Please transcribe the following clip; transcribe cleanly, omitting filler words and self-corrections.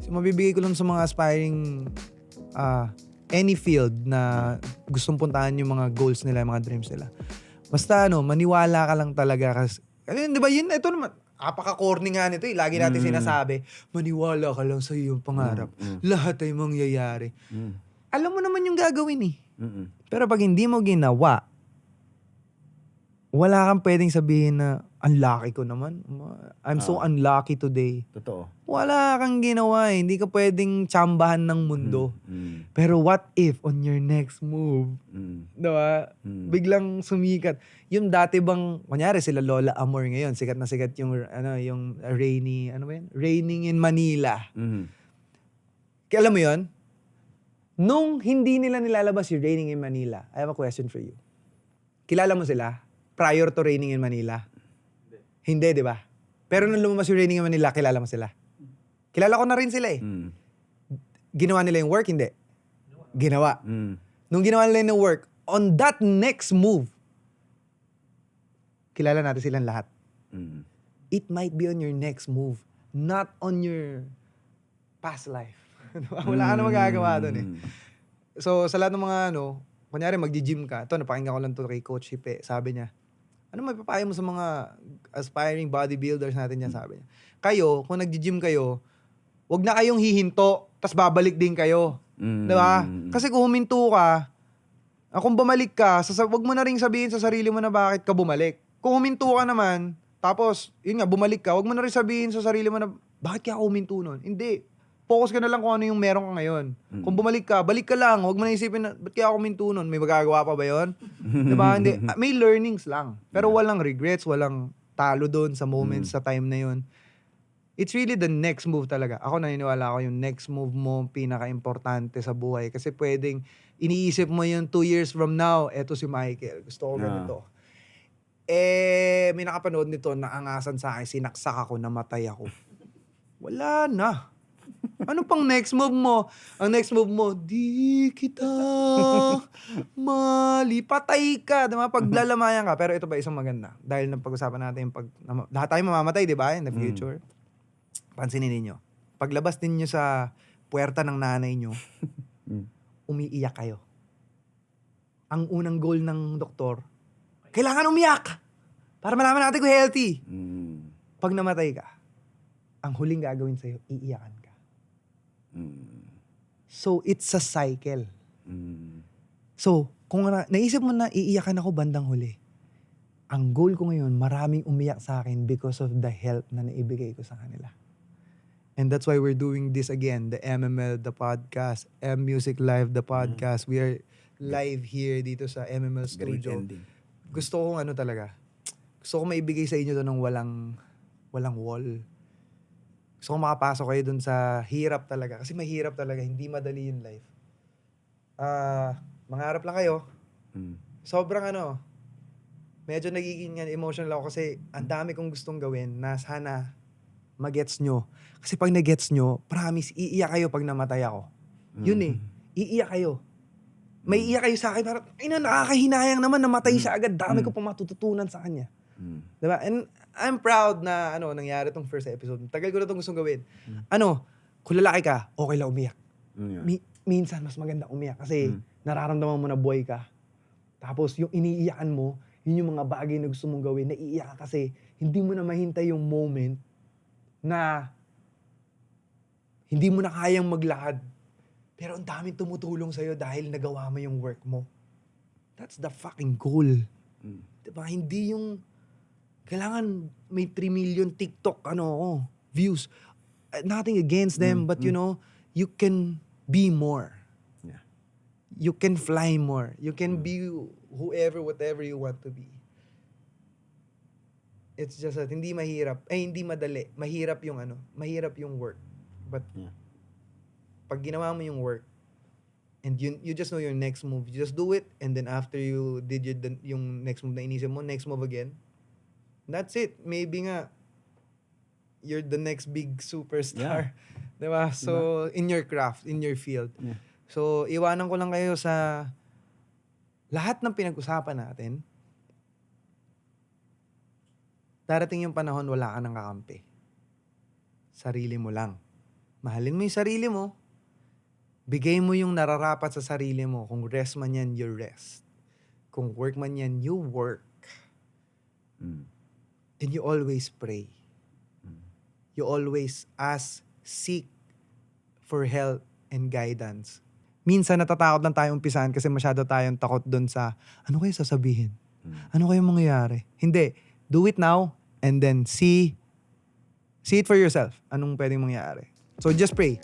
mabibigay ko lang sa mga aspiring any field na gustong puntahan yung mga goals nila, yung mga dreams nila. Basta maniwala ka lang talaga kasi, di ba yun, ito naman, apaka-corny nga nito eh. Lagi natin sinasabi, maniwala ka lang sa iyong pangarap. Lahat ay mangyayari. Alam mo naman yung gagawin eh. Pero pag hindi mo ginawa, wala kang pwedeng sabihin na, unlucky ko naman. I'm so unlucky today. Totoo. Wala kang ginawa eh. Hindi ka pwedeng tsambahan ng mundo. Pero what if on your next move, diba? Biglang sumikat. Yung dati bang, kunyari sila Lola Amor ngayon, sikat na sikat yung, yung Raining in Manila. Kaya alam mo yun? Nung hindi nila nilalabas yung Raining in Manila, I have a question for you. Kilala mo sila? Prior to Raining in Manila? Hindi, di ba? Pero nung lumabas yung Raining in Manila, kilala mo sila? Kilala ko na rin sila eh. Ginawa nila yung work? Hindi. Ginawa. Nung ginawa nila yung work, on that next move, kilala natin silang lahat. It might be on your next move, not on your past life. Wala ka na magagawa doon eh. So, sa lahat ng mga kunyari magji-gym ka, ito, napakinggan ko lang to kay Coach Hipe, sabi niya, ano may papayo mo sa mga aspiring bodybuilders natin yan, sabi niya. Kayo, kung nagji-gym kayo, wag na kayong hihinto, tas babalik din kayo. Diba? Kasi kung huminto ka, kung bumalik ka, wag mo na rin sabihin sa sarili mo na bakit ka bumalik. Kung huminto ka naman, tapos, yun nga, bumalik ka, wag mo na rin sabihin sa sarili mo na, bakit kaya ako huminto nun? Hindi. Focus ka na lang kung ano yung meron ka ngayon. Kung bumalik ka, balik ka lang. Huwag mo na isipin na, ba't kaya ako huminto nun? May magagawa pa ba yun? Diba? Hindi. May learnings lang. Pero walang regrets, walang talo doon sa moments, sa time na yun. It's really the next move talaga. Ako naniniwala ako yung next move mo pinaka-importante sa buhay. Kasi pwedeng iniisip mo yung 2 years from now, eto si Michael. Gusto ko ganito. May nakapanood nito, naangasan sa akin, sinaksak ako, namatay ako. Wala na. Ano pang next move mo? Ang next move mo, di kita mali. Patay ka. Diba? Paglalamayan ka. Pero ito ba isang maganda? Dahil napag-usapan natin yung lahat tayo mamamatay, di ba? In the future. Pansinin ninyo. Paglabas ninyo sa puwerta ng nanay nyo, umiiyak kayo. Ang unang goal ng doktor, kailangan umiyak! Para malaman natin kung healthy. Pag namatay ka, ang huling gagawin sa'yo, iiyakan ka. So, it's a cycle. So, kung naisip mo na iiyakan ako bandang huli, ang goal ko ngayon, maraming umiyak sa akin because of the help na naibigay ko sa kanila. And that's why we're doing this again, the MML, the podcast, M-Music Live, the podcast. We are live here dito sa MML Studio. Gusto ko talaga. Gusto ko maibigay sa inyo doon ng walang wall. Gusto ko makapasok kayo dun sa hirap talaga. Kasi mahirap talaga. Hindi madali yung life. Mangarap lang kayo. Sobrang medyo nagiging emotional ako kasi ang dami kong gustong gawin na sana magets nyo. Kasi pag nagets nyo, promise, iiyak kayo pag namatay ako. Yun eh. Iiyak kayo. May iiyak kayo sa akin. Parang, nakakahinayang naman, namatay siya agad. Dami ko pa matututunan sa kanya. Diba? And I'm proud na nangyari tong first episode. Tagal ko na itong gustong gawin. Kung lalaki ka, okay lang umiyak. Minsan, mas maganda umiyak kasi nararamdaman mo na buhay ka. Tapos, yung iniiyakan mo, yun yung mga bagay na gusto mong gawin. Naiiyak ka kasi hindi mo na mahintay yung moment na hindi mo na kayang maglakad. Pero ang daming tumutulong sa'yo dahil nagawa mo yung work mo. That's the fucking goal. Diba? Hindi yung kailangan may 3 million TikTok views. Nothing against them, but you can be more. Yeah. You can fly more. You can be whatever you want to be. It's just that hindi mahirap. Hindi madali. Mahirap yung work. But pag ginawa mo yung work, and you just know your next move, you just do it, and then after you did yung next move na inisip mo, next move again, that's it. Maybe nga, you're the next big superstar. Yeah. Diba? So, in your craft, in your field. Yeah. So, iwanan ko lang kayo sa lahat ng pinag-usapan natin. Darating yung panahon, wala ka nang kakampi. Sarili mo lang. Mahalin mo yung sarili mo. Bigay mo yung nararapat sa sarili mo. Kung rest man yan, you rest. Kung work man yan, you work. And you always pray. You always seek for help and guidance. Minsan natatakot lang tayo umpisahan kasi masyado tayong takot doon sa, ano kayo sasabihin? Ano kayo mangyayari? Hindi. Do it now and then see it for yourself. Anong pwedeng mangyayari. So just pray.